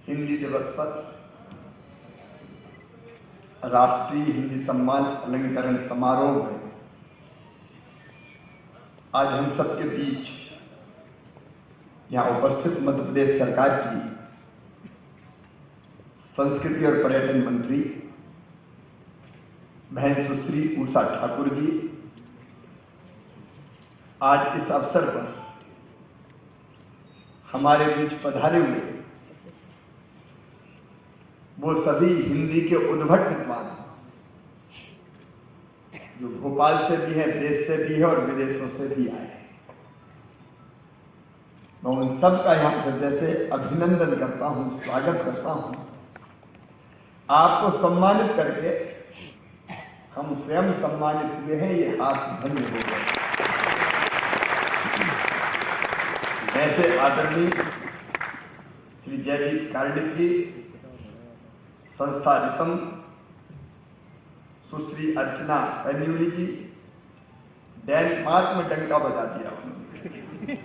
हिंदी दिवस पर राष्ट्रीय हिंदी सम्मान अलंकरण समारोह में आज हम सबके बीच यहाँ उपस्थित मध्य प्रदेश सरकार की संस्कृति और पर्यटन मंत्री बहन सुश्री उषा ठाकुर जी आज इस अवसर पर हमारे बीच पधारे हुए वो सभी हिंदी के उद्भट विद्वान जो भोपाल से भी हैं, देश से भी है और विदेशों से भी आए हैं। मैं उन सब का यहाँ हृदय से अभिनंदन करता हूँ, स्वागत करता हूँ। आपको सम्मानित करके हम स्वयं सम्मानित हुए हैं, ये हाथ धन्य हो गए। ऐसे आदरणीय श्री जयदीप कार्णिक जी, संस्था रितम, सुश्री अर्चना पेन्यूली जी, डेनमार्क में डंका बजा दिया उन्होंने।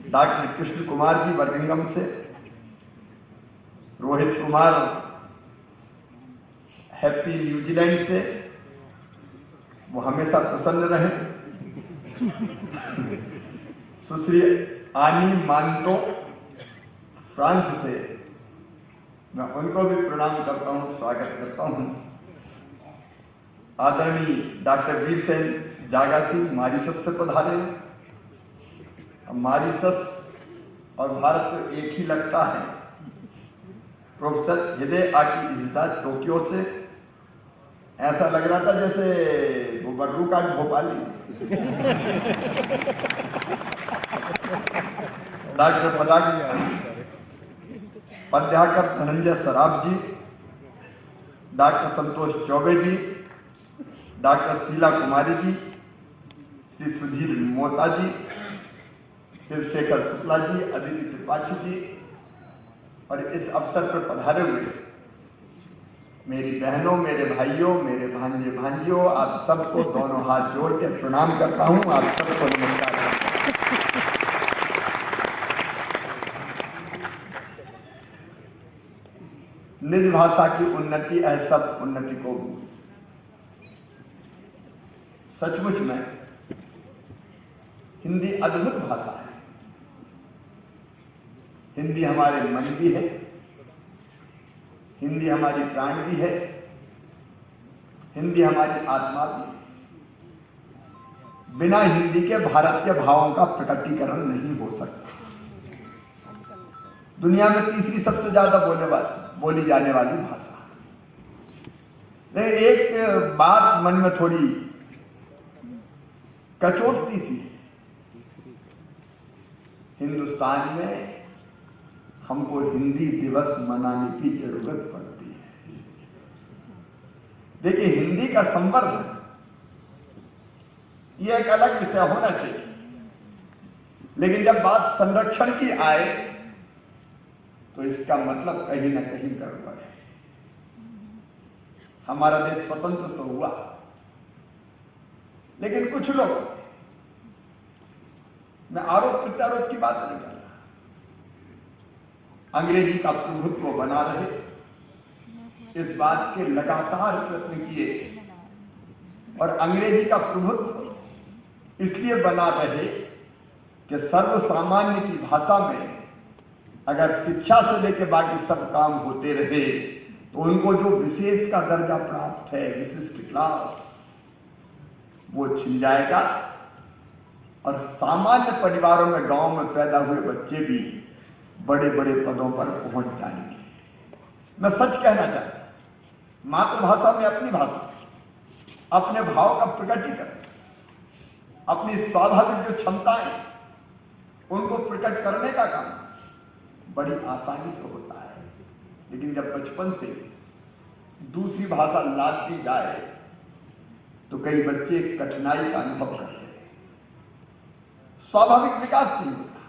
डॉक्टर कृष्ण कुमार जी बर्मिंघम से, रोहित कुमार हैप्पी न्यूजीलैंड से, वो हमेशा प्रसन्न रहे। सुश्री आनी मानतो फ्रांस से, मैं उनको भी प्रणाम करता हूँ, स्वागत करता हूँ। आदरणीय डॉक्टर वीर सेन जागासी मॉरिशस से पधारे। मॉरिशस और भारत को एक ही लगता है। प्रोफेसर हृदय आकी इज्जत टोक्यो से, ऐसा लग रहा था जैसे वो बर्रू का भोपाली। डॉक्टर पद्याकर धनंजय सराफ जी, डॉक्टर संतोष चौबे जी, डॉक्टर शीला कुमारी जी, श्री सुधीर मोता जी, शिवशेखर शुक्ला जी, अदिति त्रिपाठी जी और इस अवसर पर पधारे हुए मेरी बहनों, मेरे भाइयों, मेरे भांजे भांजियों, आप सबको दोनों हाथ जोड़ के प्रणाम करता हूं। आप सबको नमस्कार। निज भाषा की उन्नति है सब उन्नति को मूल। सचमुच में हिंदी अद्भुत भाषा है। हिंदी हमारे मन भी है, हिंदी हमारी प्राण भी है, हिंदी हमारी आत्मा भी है। बिना हिंदी के भारत के भावों का प्रकटीकरण नहीं हो सकता। दुनिया में तीसरी सबसे ज्यादा बोली जाने वाली भाषा। लेकिन एक बात मन में थोड़ी कचोटती सी है। हिंदुस्तान में हमको हिंदी दिवस मनाने की जरूरत पड़ती है। देखिए, हिंदी का संवर्धन यह एक अलग विषय होना चाहिए, लेकिन जब बात संरक्षण की आए तो इसका मतलब कहीं ना कहीं गड़बड़ है। हमारा देश स्वतंत्र तो हुआ, लेकिन कुछ लोग, मैं आरोप प्रत्यारोप की बात नहीं कर रहा, अंग्रेजी का प्रभुत्व बना रहे, इस बात के लगातार प्रयत्न किए। और अंग्रेजी का प्रभुत्व इसलिए बना रहे कि सर्वसामान्य की भाषा में अगर शिक्षा से लेकर बाकी सब काम होते रहे तो उनको जो विशेष का दर्जा प्राप्त है, विशिष्ट क्लास, वो छिन जाएगा और सामान्य परिवारों में, गांव में पैदा हुए बच्चे भी बड़े बड़े पदों पर पहुंच जाएंगे। मैं सच कहना चाहता हूं, मातृभाषा में अपनी भाषा, अपने भाव का प्रकटीकरण, अपनी स्वाभाविक जो क्षमताएं, उनको प्रकट करने का काम बड़ी आसानी से होता है। लेकिन जब बचपन से दूसरी भाषा लाद दी जाए तो कई बच्चे कठिनाई का अनुभव करते हैं, स्वाभाविक विकास नहीं होता,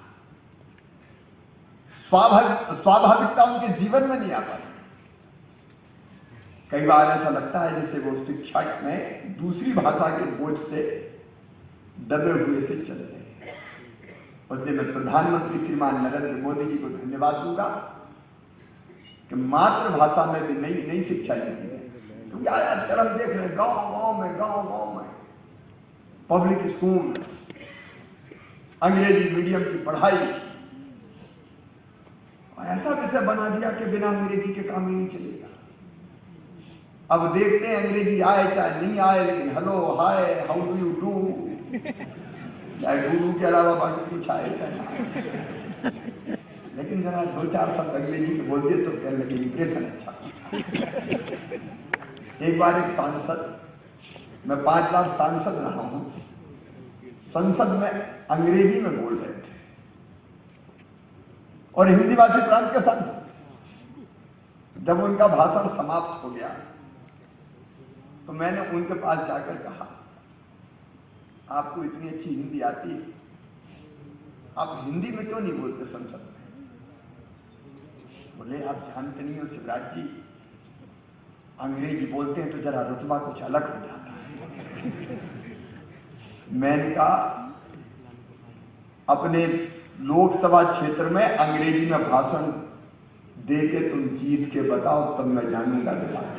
स्वाभाविकता उनके जीवन में नहीं आ पाती। कई बार ऐसा लगता है जैसे वो शिक्षा में दूसरी भाषा के बोझ से दबे हुए से चल रहे हैं। उसलिए मैं प्रधानमंत्री श्रीमान नरेंद्र मोदी जी को धन्यवाद दूंगा कि मातृभाषा में भी नई नई शिक्षा देती है। क्योंकि आजकल हम देख रहे हैं गांव में पब्लिक स्कूल, अंग्रेजी मीडियम की पढ़ाई, ऐसा विषय बना दिया कि बिना अंग्रेजी के काम ही नहीं चलेगा। अब देखते हैं अंग्रेजी आए चाहे नहीं आए, लेकिन hello hi how do you do, चाहे डू के अलावा बाकी कुछ आए चाहे ना आए, लेकिन जरा 2-4 शब्द अंग्रेजी के बोल दिए तो कहने लगे इंप्रेशन अच्छा। एक बार एक सांसद, मैं 5 बार सांसद रहा हूं, संसद में अंग्रेजी में बोल रहे थे और हिंदी भाषी प्रांत के सांसद। जब उनका भाषण समाप्त हो गया तो मैंने उनके पास जाकर कहा, आपको इतनी अच्छी हिंदी आती है, आप हिंदी में क्यों नहीं बोलते संसद में? बोले आप जानते नहीं हो शिवराज जी, अंग्रेजी बोलते हैं तो जरा रुतबा कुछ अलग हो जाता है। मैंने कहा अपने लोकसभा क्षेत्र में अंग्रेजी में भाषण दे के तुम जीत के बताओ, तब मैं जानूंगा दोबारा।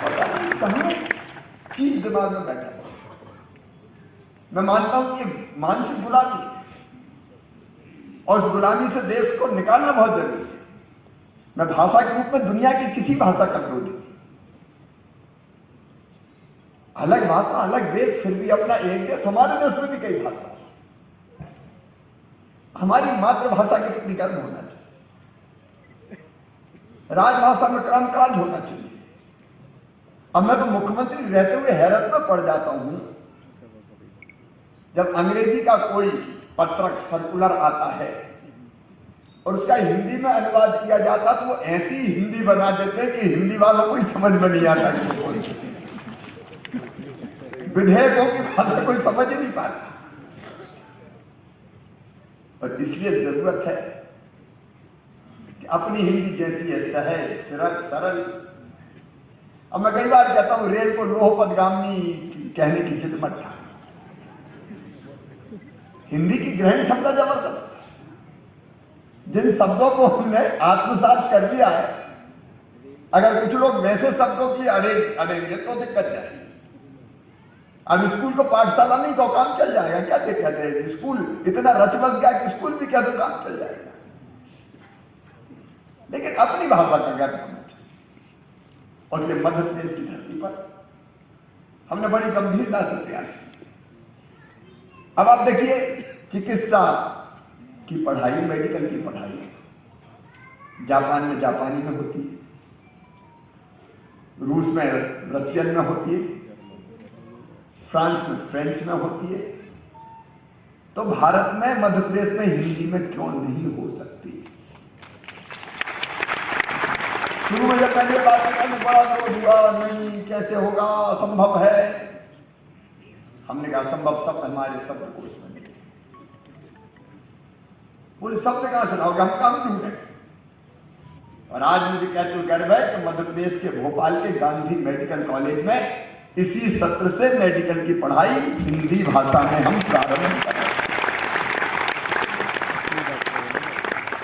पता नहीं कहां चीज दिमाग में बैठा था। मैं मानता हूं कि मानसिक गुलामी है और उस गुलामी से देश को निकालना बहुत जरूरी है। मैं भाषा के रूप में दुनिया की किसी भाषा का विरोधी नहीं, अलग भाषा अलग देश, फिर भी अपना एक देश। हमारे देश में भी कई भाषा, हमारी मातृभाषा के प्रति गर्व होना चाहिए, राजभाषा में कामकाज होना चाहिए। अब मैं तो मुख्यमंत्री रहते हुए हैरत में पड़ जाता हूं जब अंग्रेजी का कोई पत्रक सर्कुलर आता है और उसका हिंदी में अनुवाद किया जाता तो वो ऐसी हिंदी बना देते हैं कि हिंदी वालों को ही समझ में नहीं आता कि वो बोलते हैं। विधेयकों की भाषा कोई समझ ही नहीं पाता। और इसलिए जरूरत है कि अपनी हिंदी जैसी है, सहज सरल। अब मैं कई बार कहता हूं रेल को लोह पदगामी कहने की जिद मत ठान। हिंदी की ग्रहण क्षमता जबरदस्त है। जिन शब्दों को हमने आत्मसात कर लिया है, अगर कुछ लोग वैसे शब्दों की अड़ेंगे तो दिक्कत जाएगी। अब स्कूल को पाठशाला नहीं तो काम चल जाएगा, क्या दिक्कत है? स्कूल इतना रच बस गया कि स्कूल भी क्या तो काम चल जाएगा। लेकिन अपनी भाषा का गर्व होना चाहिए। और ये मध्य प्रदेश की धरती पर हमने बड़ी गंभीरता से प्रयास किया। अब आप देखिए चिकित्सा की पढ़ाई, मेडिकल की पढ़ाई जापान में जापानी में होती है, रूस में रशियन में होती है, फ्रांस में फ्रेंच में होती है, तो भारत में मध्य प्रदेश में हिंदी में क्यों नहीं हो सकती? शुरू में जब मैंने बात करने बड़ा विरोध हुआ, नहीं कैसे होगा, असंभव है। हमने कहा असंभव शब्द हमारे शब्दकोश में नहीं है। बोले शब्द कहां सुनाओगे, हम काम ढूंढे। और आज मुझे कहते हुए गर्व है कि मध्य प्रदेश के भोपाल के गांधी मेडिकल कॉलेज में इसी सत्र से मेडिकल की पढ़ाई हिंदी भाषा में हम प्रारंभ कर रहे हैं।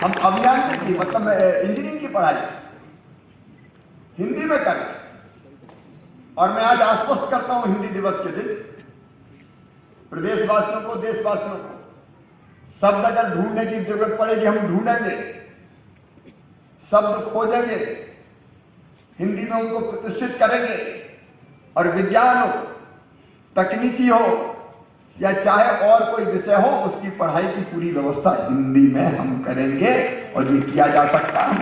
हम अभियांत्रिकी मतलब इंजीनियरिंग की पढ़ाई हिंदी में कर रहे हैं। और मैं आज आश्वस्त करता हूं हिंदी दिवस के दिन प्रदेशवासियों को, देशवासियों को, शब्द अगर ढूंढने की जरूरत पड़ेगी हम ढूंढेंगे, शब्द खोजेंगे, हिंदी में उनको प्रतिष्ठित करेंगे। और विज्ञान हो, तकनीकी हो या चाहे और कोई विषय हो, उसकी पढ़ाई की पूरी व्यवस्था हिंदी में हम करेंगे। और ये किया जा सकता है,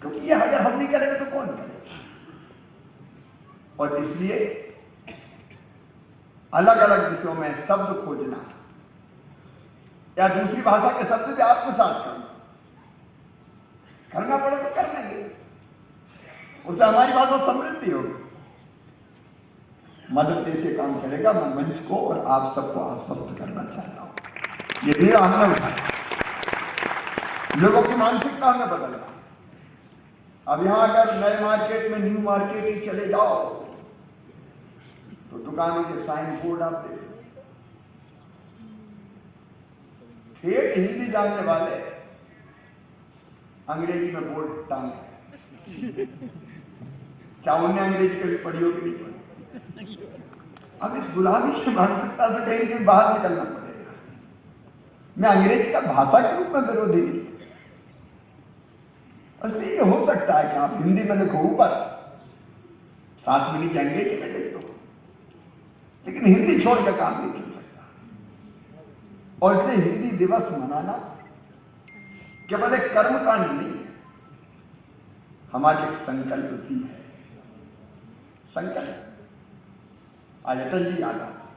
क्योंकि ये अगर हम नहीं करेंगे तो कौन करेगा? और इसलिए अलग अलग विषयों में शब्द खोजना या दूसरी भाषा के शब्द भी आत्मसात करना पड़े तो कर लेंगे, उससे हमारी भाषा समृद्धि होगी। मध्य प्रदेश से काम करेगा। मैं मंच को और आप सबको आश्वस्त करना चाहता हूं, ये बीड़ा हमने उठाया, लोगों की मानसिकता में बदलना। अब यहां अगर नए मार्केट में, न्यू मार्केट ही चले जाओ तो दुकानों के साइन बोर्ड आप देखो, ठेठ हिंदी जानने वाले अंग्रेजी में बोर्ड टांगे, क्या उन्हें अंग्रेजी कभी पढ़ी हो कि नहीं पढ़ी? अब इस गुलामी की मानसिकता से कहीं कहीं बाहर निकलना पड़ेगा। मैं अंग्रेजी का भाषा के रूप में विरोधी नहीं, इसलिए ये हो सकता है कि आप हिंदी में लिखो ऊपर, साथ में नीचे अंग्रेजी में लिख दो, लेकिन हिंदी छोड़ कर काम नहीं चल सकता। और इसलिए हिंदी दिवस मनाना केवल एक कर्मकांड नहीं है, हमारी एक संकल्प भी है। संकल्प आज अटल जी याद आते,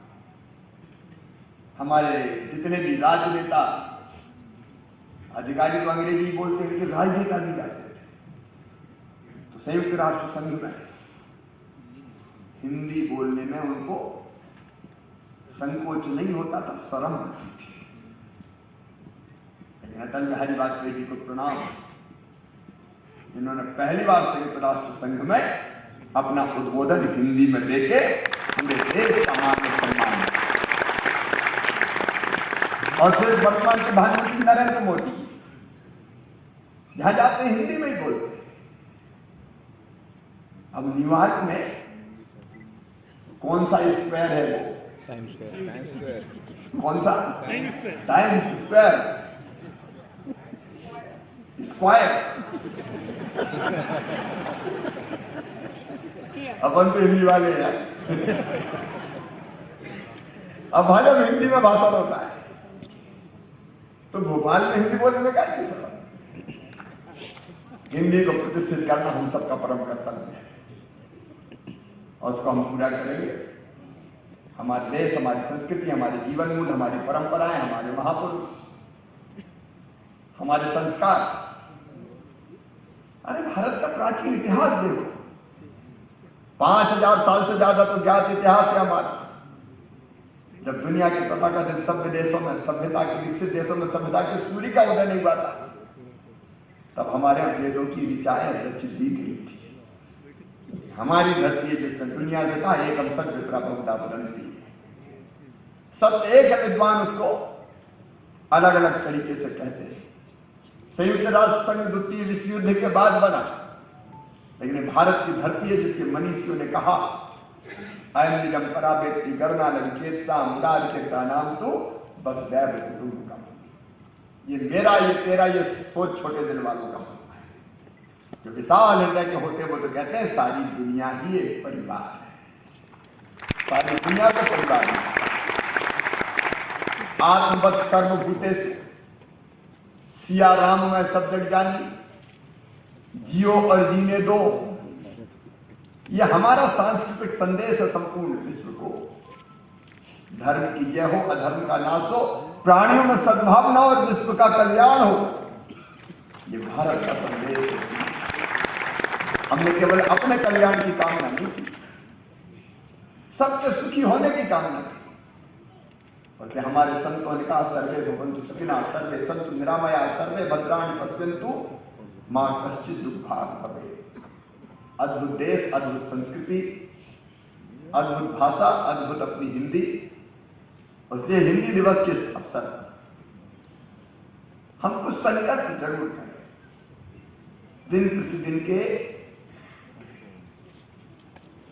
हमारे जितने भी राजनेता अधिकारी तो अंग्रेजी बोलते हैं, लेकिन राजनेता भी जाते थे तो संयुक्त राष्ट्र संघ में हिंदी बोलने में उनको संकोच नहीं होता था, शर्म आती थी। लेकिन अटल बिहारी वाजपेयी जी को प्रणाम, जिन्होंने पहली बार संयुक्त राष्ट्र संघ में अपना उद्बोधन हिंदी में देके पूरे देश का मान सम्मान। और फिर वर्तमान प्रधानमंत्री नरेंद्र मोदी जी जहां जाते हैं हिंदी में ही बोलते हैं। अब न्यूयॉर्क में कौन सा स्क्वायर है वो? Times square. कौन सा? Times square. स्क्वायर। अपन तो हिंदी वाले हैं। अब भाई जब हिंदी में भाषण होता है तो भोपाल में हिंदी बोलने में क्या किस हिंदी को प्रतिष्ठित करना हम सबका परम कर्तव्य है और उसको हम पूरा करेंगे। हमारे देश, हमारी संस्कृति, हमारे जीवन मूल्य, हमारी परंपराएं, हमारे महापुरुष, हमारे संस्कार। अरे भारत का प्राचीन इतिहास देखो, 5000 साल से ज्यादा तो ज्ञात इतिहास है हमारा। जब दुनिया के तथाकथित सभ्य देशों में, सभ्यता के विकसित देशों में सभ्यता के सूर्य का उदय नहीं हुआ था, तब हमारे वेदों की ऋचाएं रच दी गई थी। हमारी धरती है जिसने दुनिया से कहा एकम सत्य विप्रा बहुधा बुलंदी। सत्य एक है, विद्वान उसको अलग अलग तरीके से कहते हैं। संयुक्त राष्ट्र संघ द्वितीय विश्व युद्ध के बाद बना, लेकिन भारत की धरती है जिसके मनीषियों ने कहा अयम निजम परावेत्ति गरुणालम चेतसा मुदार चेता नाम तो बस दैव कुटुंबकम। ये मेरा, ये तेरा, ये सोच छोटे दिल वालों का होता है। जो विशाल हृदय के होते वो तो कहते हैं सारी दुनिया ही एक परिवार है, सारी दुनिया का परिवार है। आत्मवत् सर्वभूतेषु सिया राम में सब जग जानी, जियो और जीने दो। यह हमारा सांस्कृतिक संदेश है संपूर्ण विश्व को। धर्म की जय हो, अधर्म का नाश हो, प्राणियों में सद्भावना और विश्व का कल्याण हो, ये भारत का संदेश है। हमने केवल अपने कल्याण की कामना नहीं की, सबके सुखी होने की कामना की। और हमारे संतों ने कहा सर्वे भवन्तु सुखिनः, सर्वे सन्तु निरामयाः, सर्वे भद्राणि पश्यन्तु मां कश्चित् दुःखभाग् भवेत्। अद्भुत देश, अद्भुत संस्कृति, अद्भुत भाषा, अद्भुत अपनी हिंदी। इसलिए हिंदी दिवस के अवसर पर हम कुछ संकल्प जरूर करें। दिन प्रतिदिन के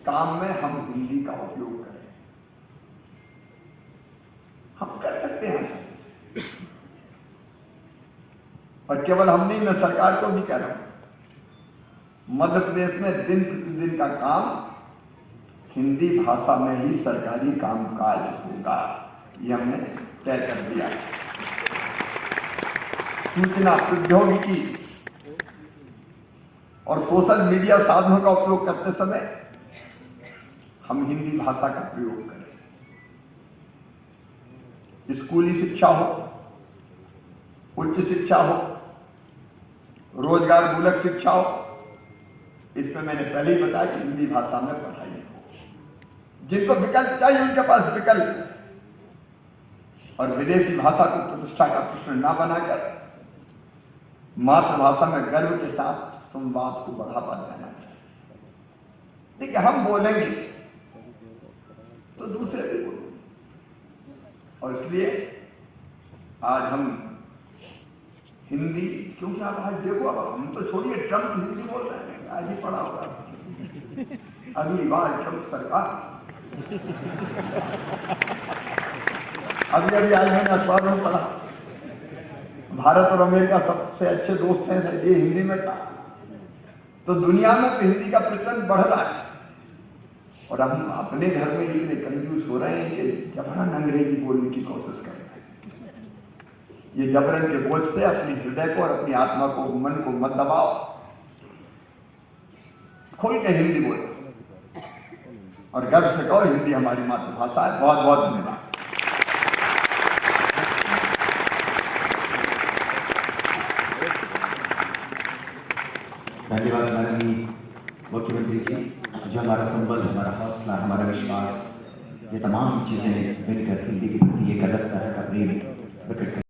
काम में हम हिंदी का उपयोग करें। हम कर सकते हैं आसानी से, और केवल हम नहीं, मैं सरकार को भी कह रहा हूं, मध्य प्रदेश में दिन प्रतिदिन का काम हिंदी भाषा में ही सरकारी कामकाज होगा, ये हमने तय कर दिया है। सूचना प्रौद्योगिकी और सोशल मीडिया साधनों का उपयोग करते समय हम हिंदी भाषा का प्रयोग करें। स्कूली शिक्षा हो, उच्च शिक्षा हो, रोजगार मूलक शिक्षा हो, इसमें मैंने पहले ही बताया कि हिंदी भाषा में पढ़ाई हो। जिनको विकल्प चाहिए उनके पास विकल्प है, और विदेशी भाषा को प्रतिष्ठा का प्रश्न न बनाकर मातृभाषा में गर्व के साथ संवाद को बढ़ावा देना चाहिए। देखिए, हम बोलेंगे तो दूसरे भी बोलेंगे, और इसलिए आज हम हिंदी, क्योंकि आप आज देखो, अब हम तो छोड़िए, ट्रम्प हिंदी बोल रहे हैं, आज ही पढ़ा होगा, अगली बार ट्रम्प सरकार। अभी आज मैंने अखबार में पढ़ा, भारत और अमेरिका सबसे अच्छे दोस्त हैं, ये हिंदी में कहा। तो दुनिया में तो हिंदी का प्रचलन बढ़ रहा है, और हम अपने घर में इतने कंफ्यूज हो रहे हैं कि जबरन अंग्रेजी बोलने की कोशिश कर रहे हैं। ये जबरन के बोझ से अपने हृदय को और अपनी आत्मा को, मन को मत दबाओ, खोल के हिंदी बोलो और गर्व से कहो हिंदी हमारी मातृभाषा है। बहुत बहुत धन्यवाद। धन्यवाद माननीय मुख्यमंत्री जी, जो हमारा संबल, हमारा हौसला, हमारा विश्वास, ये तमाम चीज़ें मिलकर हिंदी के प्रति एक अलग तरह का प्रेम